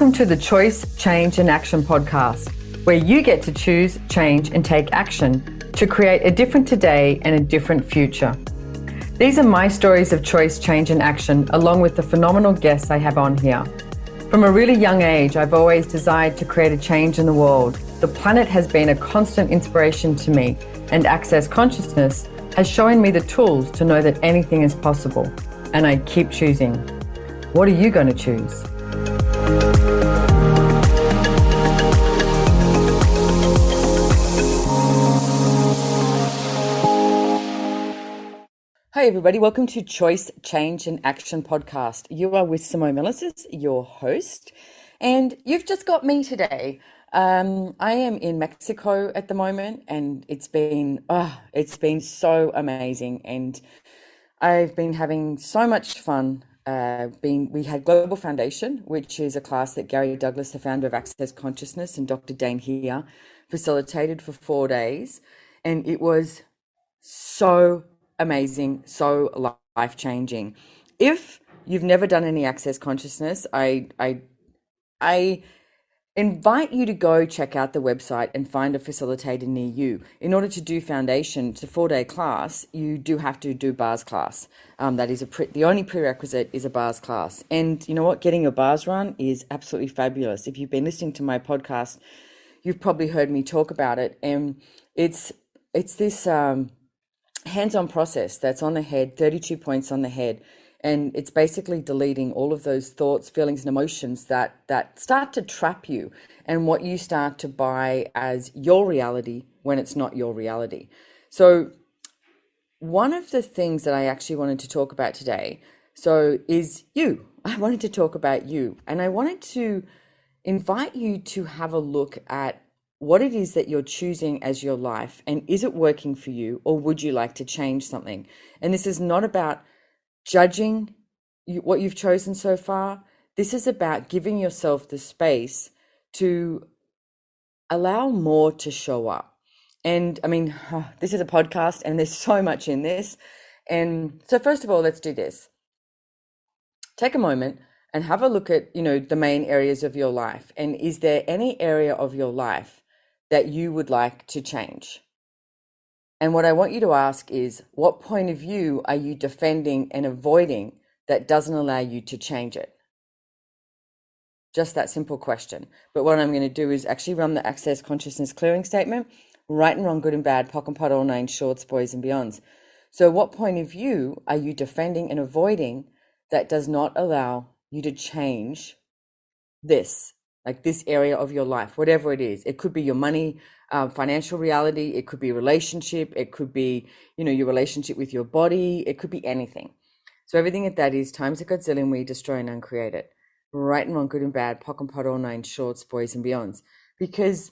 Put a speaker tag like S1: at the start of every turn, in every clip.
S1: Welcome to the Choice, Change and Action podcast, where you get to choose, change and take action to create a different today and a different future. These are my stories of choice, change and action, along with the phenomenal guests I have on here. From a really young age, I've always desired to create a change in the world. The planet has been a constant inspiration to me, and Access Consciousness has shown me the tools to know that anything is possible. And I keep choosing. What are you going to choose? Hi everybody, welcome to Choice, Change and Action podcast. You are with Simone Milasas, your host, and you've just got me today. I am in Mexico at the moment, and it's been so amazing, and I've been having so much fun. We had Global Foundation, which is a class that Gary Douglas, the founder of Access Consciousness, and Dr. Dane here facilitated for 4 days, and it was so amazing, so life-changing. If you've never done any Access Consciousness, I invite you to go check out the website and find a facilitator near you. In order to do Foundation, it's a 4-day class, you do have to do bars class. That is the only prerequisite is a bars class. And you know what? Getting a bars run is absolutely fabulous. If you've been listening to my podcast, you've probably heard me talk about it. And it's this hands-on process that's on the head, 32 points on the head. And it's basically deleting all of those thoughts, feelings, and emotions that start to trap you, and what you start to buy as your reality when it's not your reality. So one of the things that I actually wanted to talk about today, is you. I wanted to talk about you, and I wanted to invite you to have a look at what it is that you're choosing as your life, and is it working for you, or would you like to change something? And this is not about judging what you've chosen so far. This is about giving yourself the space to allow more to show up. And I mean, this is a podcast and there's so much in this. And so first of all, let's do this. Take a moment and have a look at, the main areas of your life. And is there any area of your life that you would like to change? And what I want you to ask is, what point of view are you defending and avoiding that doesn't allow you to change it? Just that simple question. But what I'm going to do is actually run the Access Consciousness clearing statement: right and wrong, good and bad, POC and POD, all nine shorts, boys and beyonds. So what point of view are you defending and avoiding that does not allow you to change this? Like this area of your life, whatever it is. It could be your money, financial reality. It could be a relationship. It could be, your relationship with your body. It could be anything. So everything that is times a godzillion, we destroy and uncreate it. Right and wrong, good and bad, POC and POD, all nine shorts, boys and beyonds. Because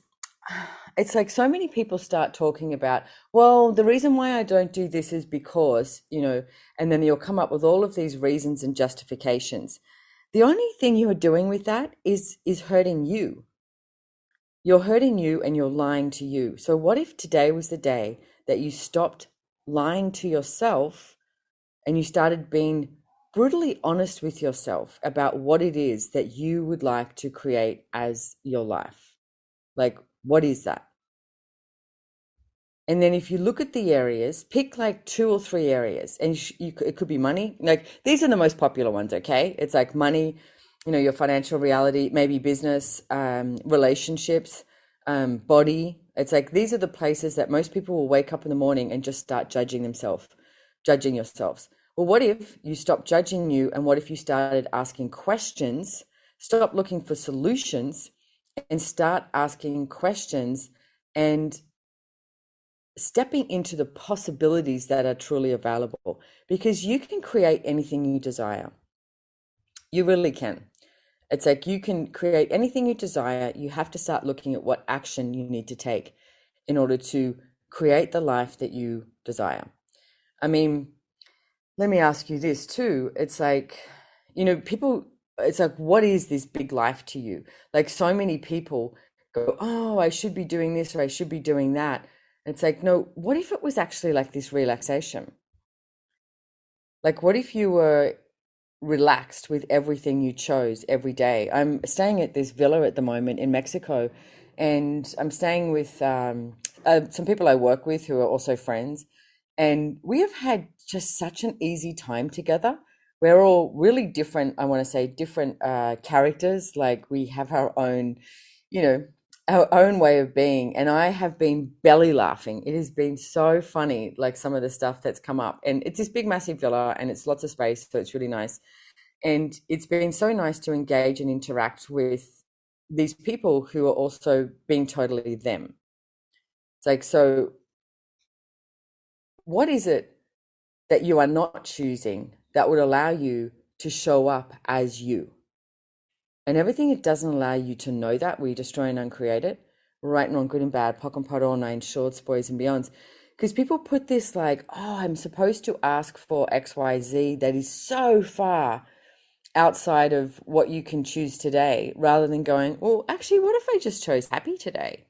S1: it's like so many people start talking about, well, the reason why I don't do this is because, and then you'll come up with all of these reasons and justifications. The only thing you are doing with that is hurting you. You're hurting you and you're lying to you. So what if today was the day that you stopped lying to yourself and you started being brutally honest with yourself about what it is that you would like to create as your life? Like, what is that? And then if you look at the areas, pick like 2 or 3 areas, and it could be money. Like, these are the most popular ones, okay? It's like money, your financial reality, maybe business, relationships, body. It's like, these are the places that most people will wake up in the morning and just start judging yourselves. Well, what if you stopped judging you, and what if you started asking questions, stop looking for solutions, and start asking questions and stepping into the possibilities that are truly available? Because you can create anything you desire. You really can. It's like you can create anything you desire. You have to start looking at what action you need to take in order to create the life that you desire. I mean, let me ask you this too. It's like, people, it's like, what is this big life to you? Like, so many people go, oh, I should be doing this or I should be doing that. It's like, no, what if it was actually like this relaxation? Like, what if you were relaxed with everything you chose every day. I'm staying at this villa at the moment in Mexico, and I'm staying with some people I work with who are also friends, and we have had just such an easy time together. We're all really different, I want to say different characters. Like we have our own, you know, our own way of being. And I have been belly laughing. It has been so funny, like some of the stuff that's come up. And it's this big, massive villa and it's lots of space. So it's really nice. And it's been so nice to engage and interact with these people who are also being totally them. It's like, so what is it that you are not choosing that would allow you to show up as you? And everything it doesn't allow you to know that, we destroy and uncreate it. Right and wrong, good and bad, POC and POD, all nine shorts, boys and beyonds. Because people put this like, oh, I'm supposed to ask for XYZ that is so far outside of what you can choose today, rather than going, well, actually, what if I just chose happy today?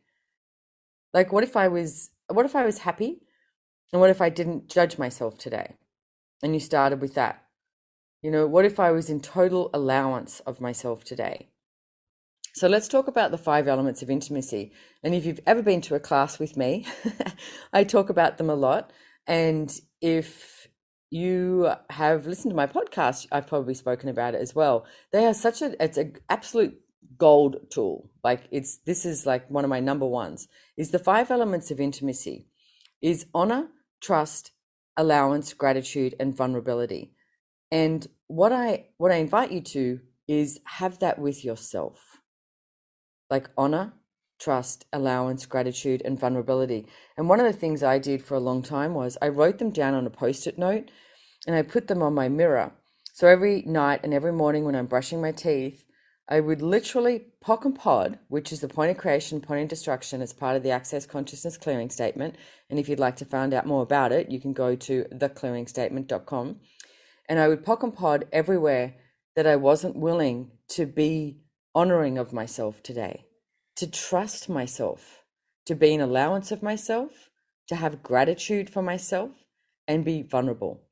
S1: Like, what if I was happy? And what if I didn't judge myself today? And you started with that. You know, what if I was in total allowance of myself today? So let's talk about the 5 elements of intimacy. And if you've ever been to a class with me, I talk about them a lot. And if you have listened to my podcast, I've probably spoken about it as well. They are it's an absolute gold tool. Like this is like one of my number ones, is the 5 elements of intimacy is honor, trust, allowance, gratitude, and vulnerability. And what I invite you to is have that with yourself. Like honor, trust, allowance, gratitude, and vulnerability. And one of the things I did for a long time was I wrote them down on a post-it note and I put them on my mirror. So every night and every morning when I'm brushing my teeth, I would literally POC and POD, which is the point of creation, point of destruction, as part of the Access Consciousness Clearing Statement. And if you'd like to find out more about it, you can go to theclearingstatement.com. And I would POC and POD everywhere that I wasn't willing to be honoring of myself today, to trust myself, to be an allowance of myself, to have gratitude for myself, and be vulnerable.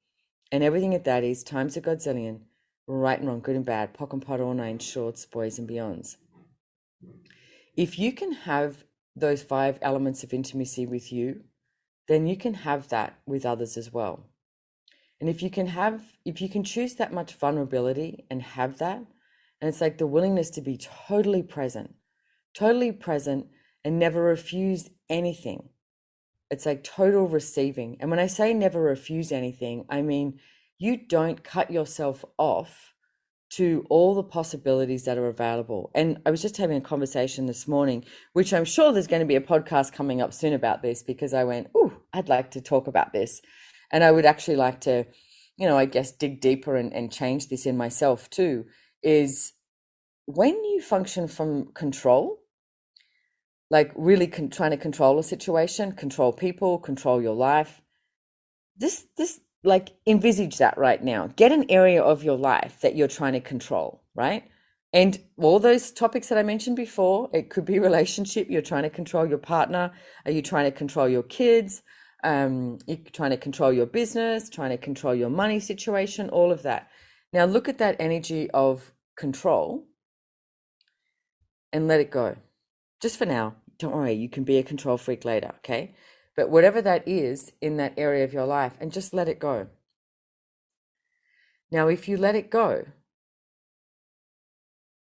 S1: And everything at that is times a godzillion, right and wrong, good and bad, POC and POD, all nine shorts, boys and beyonds. If you can have those 5 elements of intimacy with you, then you can have that with others as well. And if you can choose that much vulnerability and have that, and it's like the willingness to be totally present and never refuse anything. It's like total receiving. And when I say never refuse anything, I mean, you don't cut yourself off to all the possibilities that are available. And I was just having a conversation this morning, which I'm sure there's going to be a podcast coming up soon about this, because I went, oh, I'd like to talk about this. And I would actually like to, I guess, dig deeper and change this in myself too, is when you function from control, like really trying to control a situation, control people, control your life, this like envisage that right now. Get an area of your life that you're trying to control, right? And all those topics that I mentioned before, it could be relationship. You're trying to control your partner. Are you trying to control your kids? You're trying to control your business, trying to control your money situation, all of that. Now look at that energy of control and let it go. Just for now, don't worry, you can be a control freak later, okay? But whatever that is in that area of your life, and just let it go. Now, if you let it go,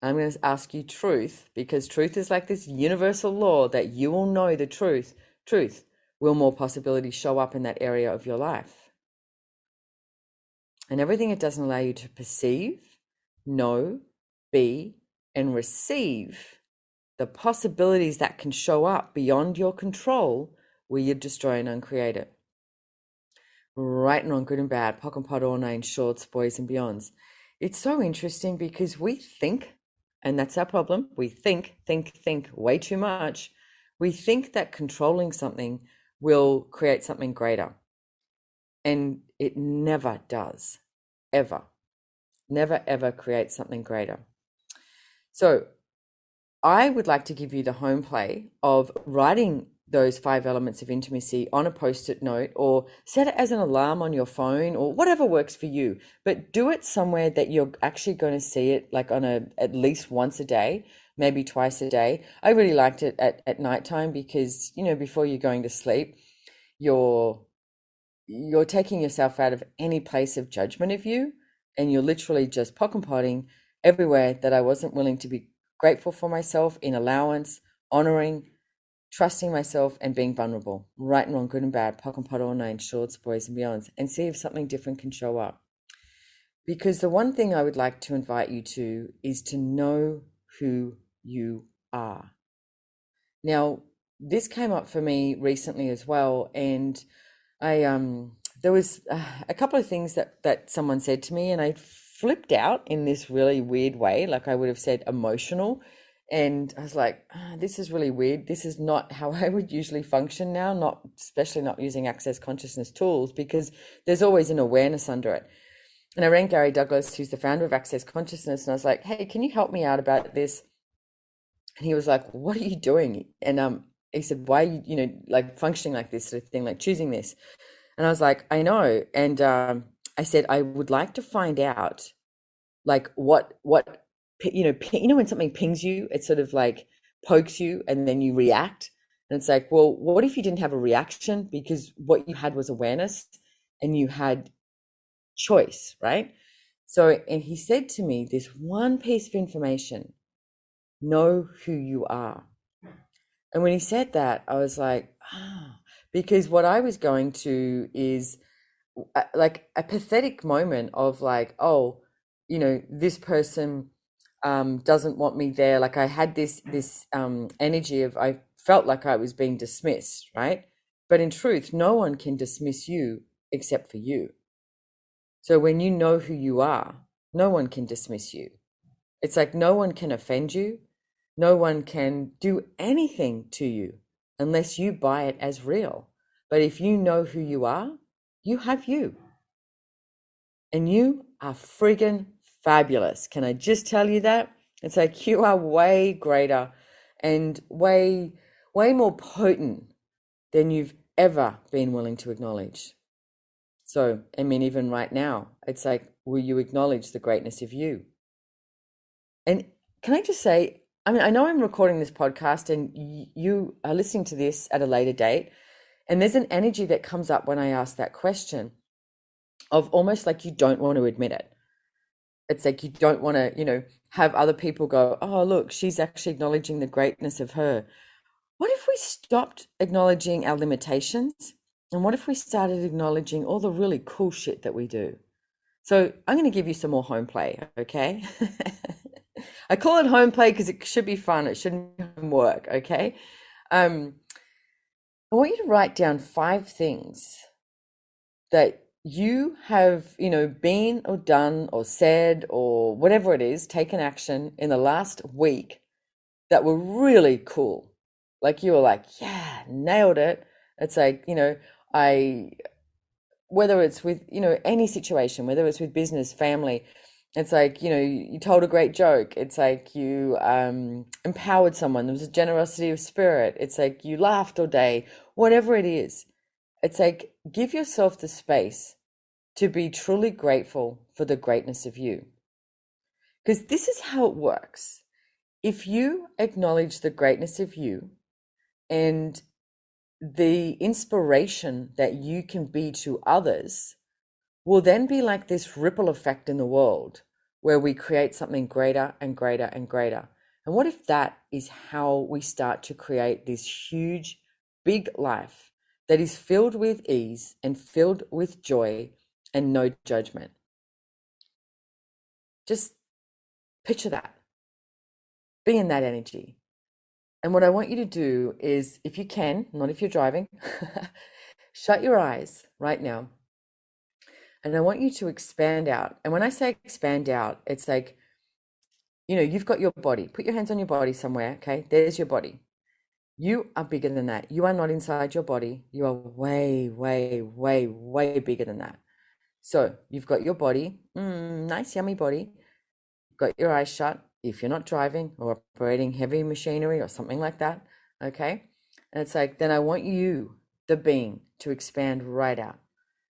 S1: I'm going to ask you truth, because truth is like this universal law that you will know the truth. Truth. Will more possibilities show up in that area of your life? And everything it doesn't allow you to perceive, know, be, and receive the possibilities that can show up beyond your control, will you destroy and uncreate it? Right and wrong, good and bad, POC and POD, all nine shorts, boys and beyonds. It's so interesting because we think, and that's our problem, we think way too much. We think that controlling something will create something greater. And it never does, ever. Never, ever creates something greater. So I would like to give you the home play of writing those 5 elements of intimacy on a post-it note, or set it as an alarm on your phone, or whatever works for you. But do it somewhere that you're actually going to see it, like on at least once a day, maybe twice a day. I really liked it at nighttime because, before you're going to sleep, you're taking yourself out of any place of judgment of you, and you're literally just pock and potting everywhere that I wasn't willing to be grateful for myself, in allowance, honoring, trusting myself, and being vulnerable. Right and wrong, good and bad, pock and pot, all nine shorts, boys and beyonds, and see if something different can show up. Because the one thing I would like to invite you to is to know who you are. Now, this came up for me recently as well, and there was a couple of things that someone said to me, and I flipped out in this really weird way, like I would have said emotional, and I was like, this is really weird. This is not how I would usually function now, not especially not using access consciousness tools, because there's always an awareness under it. And I rang Gary Douglas, who's the founder of Access Consciousness, and I was like, hey, can you help me out about this? And he was like, what are you doing? And he said, why are you, like functioning like this sort of thing, like choosing this? And I was like, I know. And I said, I would like to find out, like, what when something pings you, it sort of like pokes you and then you react. And it's like, well, what if you didn't have a reaction, because what you had was awareness and you had choice, right? So, and he said to me this one piece of information: know who you are. And when he said that, I was like, because what I was going to is like a pathetic moment of like, oh, this person doesn't want me there. Like I had this energy of, I felt like I was being dismissed, right? But in truth, no one can dismiss you except for you. So when you know who you are, no one can dismiss you. It's like no one can offend you. No one can do anything to you unless you buy it as real. But if you know who you are, you have you. And you are friggin' fabulous. Can I just tell you that? It's like you are way greater and way more potent than you've ever been willing to acknowledge. So, I mean, even right now, it's like, will you acknowledge the greatness of you? And can I just say, I mean, I know I'm recording this podcast and you are listening to this at a later date, and there's an energy that comes up when I ask that question of almost like you don't want to admit it. It's like you don't want to, have other people go, oh, look, she's actually acknowledging the greatness of her. What if we stopped acknowledging our limitations? And what if we started acknowledging all the really cool shit that we do? So I'm going to give you some more home play, okay? I call it home play because it should be fun. It shouldn't work, okay? I want you to write down 5 things that you have, been or done or said or whatever it is, taken action in the last week that were really cool. Like you were like, yeah, nailed it. It's like, whether it's with, any situation, whether it's with business, family, it's like, you told a great joke. It's like you empowered someone. There was a generosity of spirit. It's like you laughed all day, whatever it is. It's like, give yourself the space to be truly grateful for the greatness of you. Because this is how it works. If you acknowledge the greatness of you and the inspiration that you can be to others, will then be like this ripple effect in the world where we create something greater and greater and greater. And what if that is how we start to create this huge, big life that is filled with ease and filled with joy and no judgment? Just picture that. Be in that energy. And what I want you to do is, if you can, not if you're driving, shut your eyes right now. And I want you to expand out. And when I say expand out, it's like, you've got your body. Put your hands on your body somewhere, okay? There's your body. You are bigger than that. You are not inside your body. You are way, way, way, way bigger than that. So you've got your body, nice, yummy body. You've got your eyes shut if you're not driving or operating heavy machinery or something like that, okay? And it's like, then I want you, the being, to expand right out.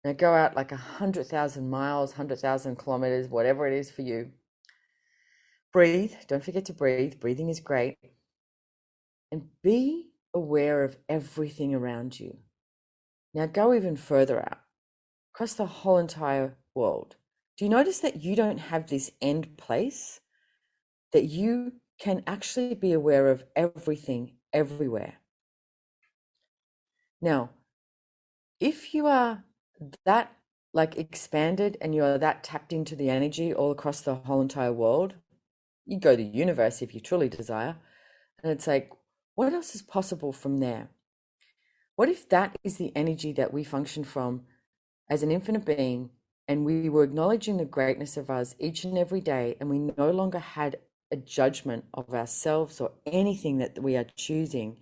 S1: Now go out like 100,000 miles, 100,000 kilometers, whatever it is for you. Breathe. Don't forget to breathe. Breathing is great. And be aware of everything around you. Now go even further out, across the whole entire world. Do you notice that you don't have this end place? That you can actually be aware of everything, everywhere. Now, if you are that like expanded and you're that tapped into the energy all across the whole entire world, you go to the universe if you truly desire. And it's like, what else is possible from there? What if that is the energy that we function from as an infinite being, and we were acknowledging the greatness of us each and every day, and we no longer had a judgment of ourselves or anything that we are choosing,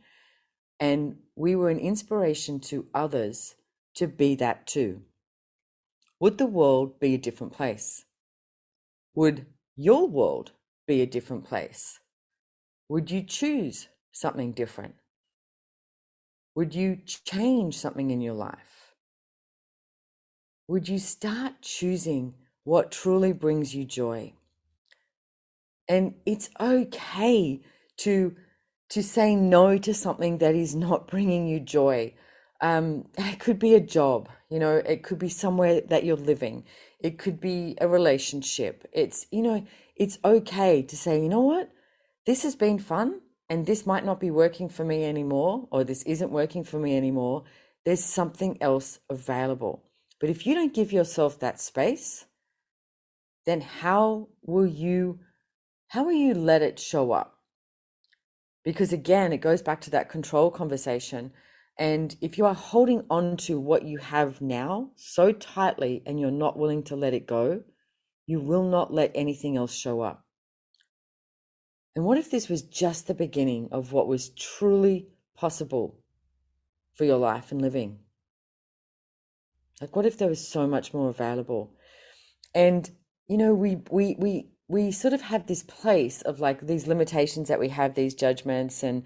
S1: and we were an inspiration to others to be that too? Would the world be a different place? Would your world be a different place? Would you choose something different? Would you change something in your life? Would you start choosing what truly brings you joy? And it's okay to say no to something that is not bringing you joy. It could be a job, it could be somewhere that you're living. It could be a relationship. It's okay to say, you know what? This has been fun and this might not be working for me anymore, or this isn't working for me anymore. There's something else available. But if you don't give yourself that space, then how will you let it show up? Because again, it goes back to that control conversation. And if you are holding on to what you have now so tightly and you're not willing to let it go, you will not let anything else show up. And what if this was just the beginning of what was truly possible for your life and living? Like, what if there was so much more available? And, we sort of have this place of like these limitations that we have, these judgments. And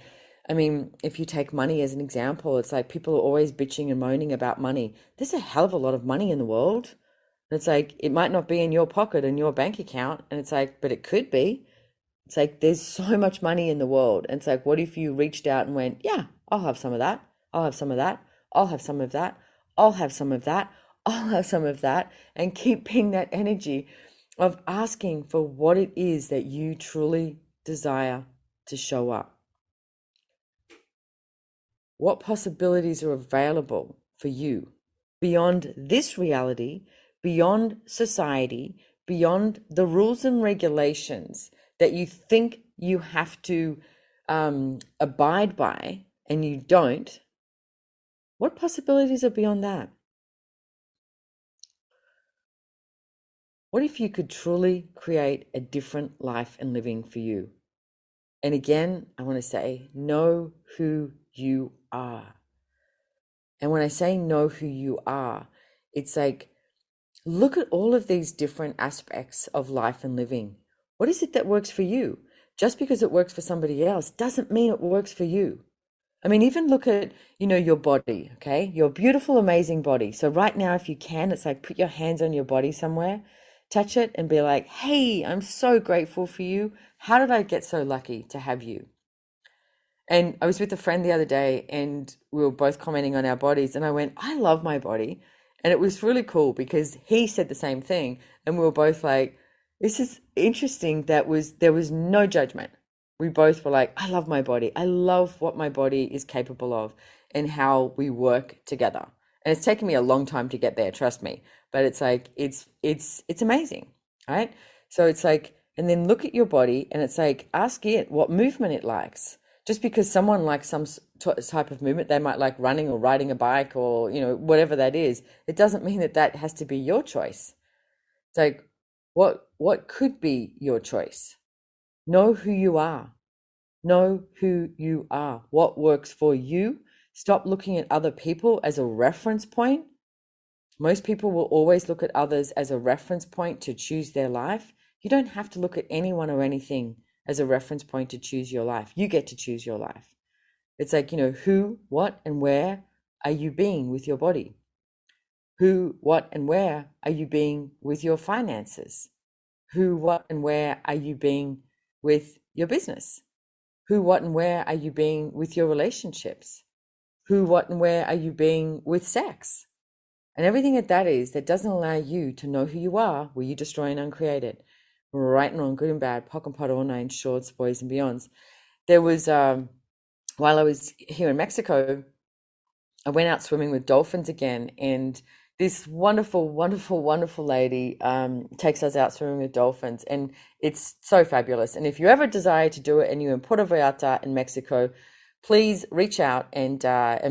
S1: I mean, if you take money as an example, it's like people are always bitching and moaning about money. There's a hell of a lot of money in the world. And it's like, it might not be in your pocket, in your bank account. And it's like, but it could be. It's like, there's so much money in the world. And it's like, what if you reached out and went, yeah, I'll have some of that. I'll have some of that. I'll have some of that. I'll have some of that. I'll have some of that. And keep being that energy of asking for what it is that you truly desire to show up. What possibilities are available for you beyond this reality, beyond society, beyond the rules and regulations that you think you have to abide by and you don't? What possibilities are beyond that? What if you could truly create a different life and living for you? And again, I want to say, know who you are. And when I say know who you are, it's like, look at all of these different aspects of life and living. What is it that works for you? Just because it works for somebody else doesn't mean it works for you. I mean, even look at, your body, okay? Your beautiful, amazing body. So right now, if you can, it's like put your hands on your body somewhere, touch it and be like, hey, I'm so grateful for you. How did I get so lucky to have you? And I was with a friend the other day and we were both commenting on our bodies and I went, I love my body. And it was really cool because he said the same thing. And we were both like, this is interesting. There was no judgment. We both were like, I love my body. I love what my body is capable of and how we work together. And it's taken me a long time to get there, trust me. But it's like, it's amazing, right? So it's like, and then look at your body and it's like, ask it what movement it likes. Just because someone likes some type of movement, they might like running or riding a bike or, whatever that is, it doesn't mean that that has to be your choice. It's like, what could be your choice? Know who you are. Know who you are. What works for you. Stop looking at other people as a reference point. Most people will always look at others as a reference point to choose their life. You don't have to look at anyone or anything as a reference point to choose your life. You get to choose your life. It's like, who, what, and where are you being with your body? Who, what, and where are you being with your finances? Who, what, and where are you being with your business? Who, what, and where are you being with your relationships? Who, what, and where are you being with sex? And everything that doesn't allow you to know who you are, will you destroy and uncreate it? Right and wrong, good and bad, pock and pot, all nine shorts, boys and beyonds. There was, while I was here in Mexico, I went out swimming with dolphins again, and this wonderful, wonderful, wonderful lady takes us out swimming with dolphins, and it's so fabulous. And if you ever desire to do it and you're in Puerto Vallarta in Mexico, please reach out and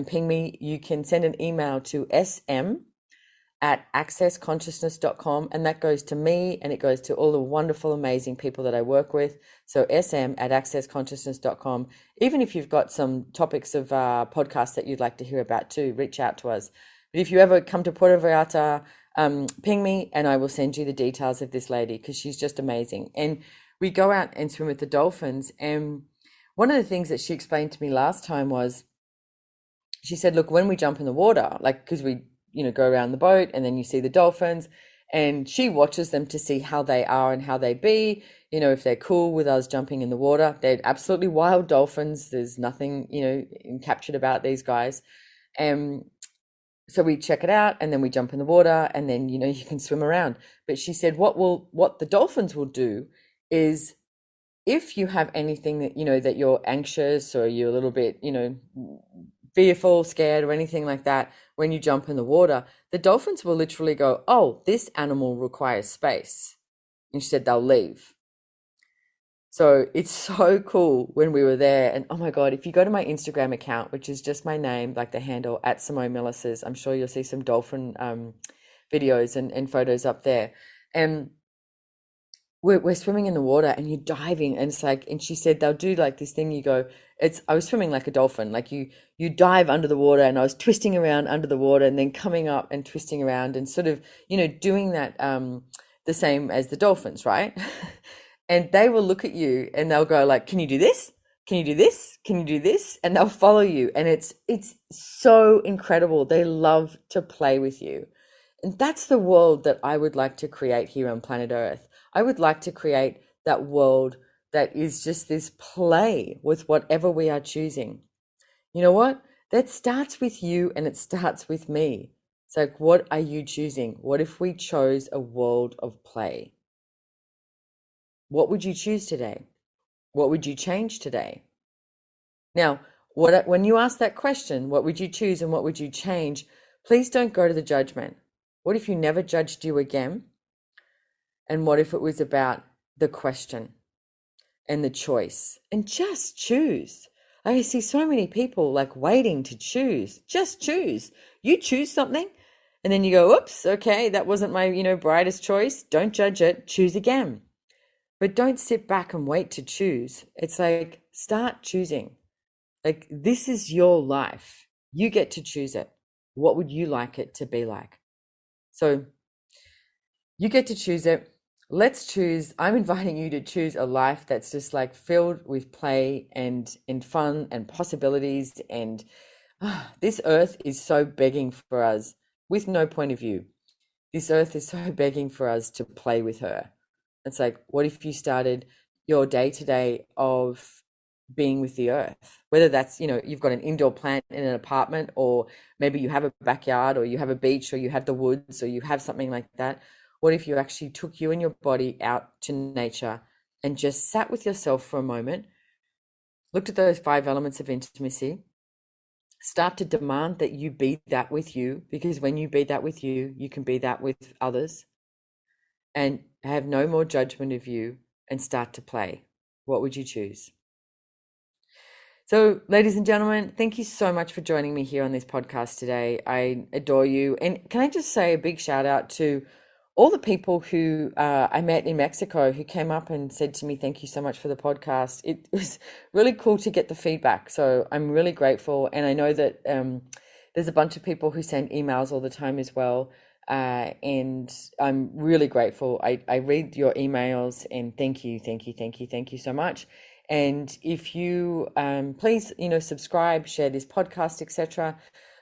S1: ping me. You can send an email to sm@accessconsciousness.com, and that goes to me and it goes to all the wonderful, amazing people that I work with. So sm@accessconsciousness.com. Even if you've got some topics of podcasts that you'd like to hear about too, reach out to us. But if you ever come to Puerto Vallarta, ping me and I will send you the details of this lady, because she's just amazing. And we go out and swim with the dolphins. And one of the things that she explained to me last time was, she said, look, when we jump in the water, like, because we go around the boat and then you see the dolphins, and she watches them to see how they are and how they be, if they're cool with us jumping in the water. They're absolutely wild dolphins. There's nothing, captured about these guys. So we check it out and then we jump in the water and then, you can swim around. But she said, what the dolphins will do is, if you have anything that, that you're anxious or you're a little bit, fearful, scared, or anything like that, when you jump in the water, the dolphins will literally go, oh, this animal requires space. And she said they'll leave. So it's so cool when we were there. And oh my God, if you go to my Instagram account, which is just my name, like the handle @Simone Milasas, I'm sure you'll see some dolphin videos and photos up there. And we're swimming in the water and you're diving, and it's like, and she said they'll do like this thing, I was swimming like a dolphin, like you dive under the water, and I was twisting around under the water and then coming up and twisting around and sort of, doing that the same as the dolphins, right? And they will look at you and they'll go like, can you do this? Can you do this? Can you do this? And they'll follow you. And it's so incredible. They love to play with you. And that's the world that I would like to create here on planet Earth. I would like to create that world that is just this play with whatever we are choosing. You know what? That starts with you and it starts with me. It's like, what are you choosing? What if we chose a world of play? What would you choose today? What would you change today? Now, when you ask that question, what would you choose and what would you change? Please don't go to the judgment. What if you never judged you again? And what if it was about the question and the choice? And just choose. I see so many people like waiting to choose. Just choose. You choose something and then you go, oops, okay, that wasn't my, brightest choice. Don't judge it. Choose again. But don't sit back and wait to choose. It's like, start choosing. Like, this is your life. You get to choose it. What would you like it to be like? So you get to choose it. Let's choose. I'm inviting you to choose a life that's just like filled with play and fun and possibilities. And this earth is so begging for us with no point of view. This earth is so begging for us to play with her. It's like, what if you started your day to day of being with the earth? Whether that's, you've got an indoor plant in an apartment, or maybe you have a backyard, or you have a beach, or you have the woods, or you have something like that. What if you actually took you and your body out to nature and just sat with yourself for a moment, looked at those 5 elements of intimacy, start to demand that you be that with you, because when you be that with you, you can be that with others, and have no more judgment of you and start to play. What would you choose? So, ladies and gentlemen, thank you so much for joining me here on this podcast today. I adore you. And can I just say a big shout out to all the people who I met in Mexico who came up and said to me, thank you so much for the podcast. It was really cool to get the feedback. So I'm really grateful. And I know that there's a bunch of people who send emails all the time as well. And I'm really grateful. I read your emails and thank you so much. And if you please, subscribe, share this podcast, etc.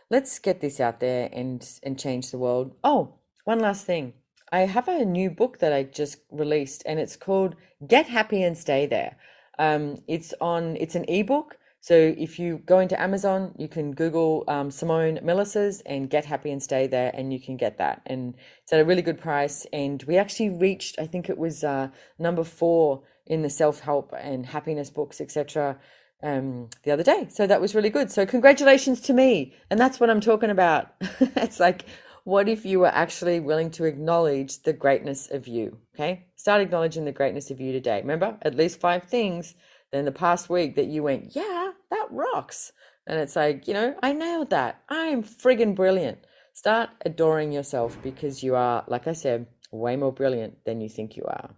S1: Let's get this out there and change the world. Oh, one last thing. I have a new book that I just released, and it's called Get Happy and Stay There. It's an ebook. So if you go into Amazon, you can Google Simone Milasas and Get Happy and Stay There, and you can get that. And it's at a really good price. And we actually reached, I think it was number 4 in the self-help and happiness books, etc. The other day. So that was really good. So congratulations to me. And that's what I'm talking about. It's like, what if you were actually willing to acknowledge the greatness of you? Okay. Start acknowledging the greatness of you today. Remember, at least 5 things in the past week that you went, yeah, that rocks. And it's like, I nailed that. I'm friggin' brilliant. Start adoring yourself, because you are, like I said, way more brilliant than you think you are.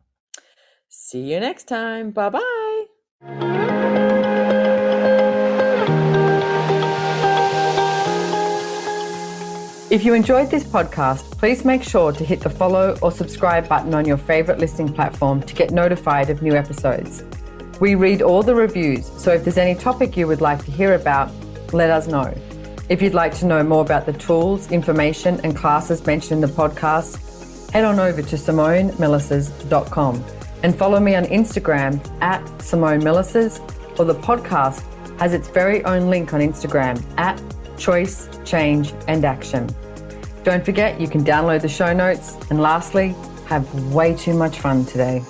S1: See you next time. Bye-bye. If you enjoyed this podcast, please make sure to hit the follow or subscribe button on your favorite listening platform to get notified of new episodes. We read all the reviews, so if there's any topic you would like to hear about, let us know. If you'd like to know more about the tools, information, and classes mentioned in the podcast, head on over to SimoneMilasas.com and follow me on Instagram at Simone Milasas, or the podcast has its very own link on Instagram at Choice, Change, and Action. Don't forget, you can download the show notes, and lastly, have way too much fun today.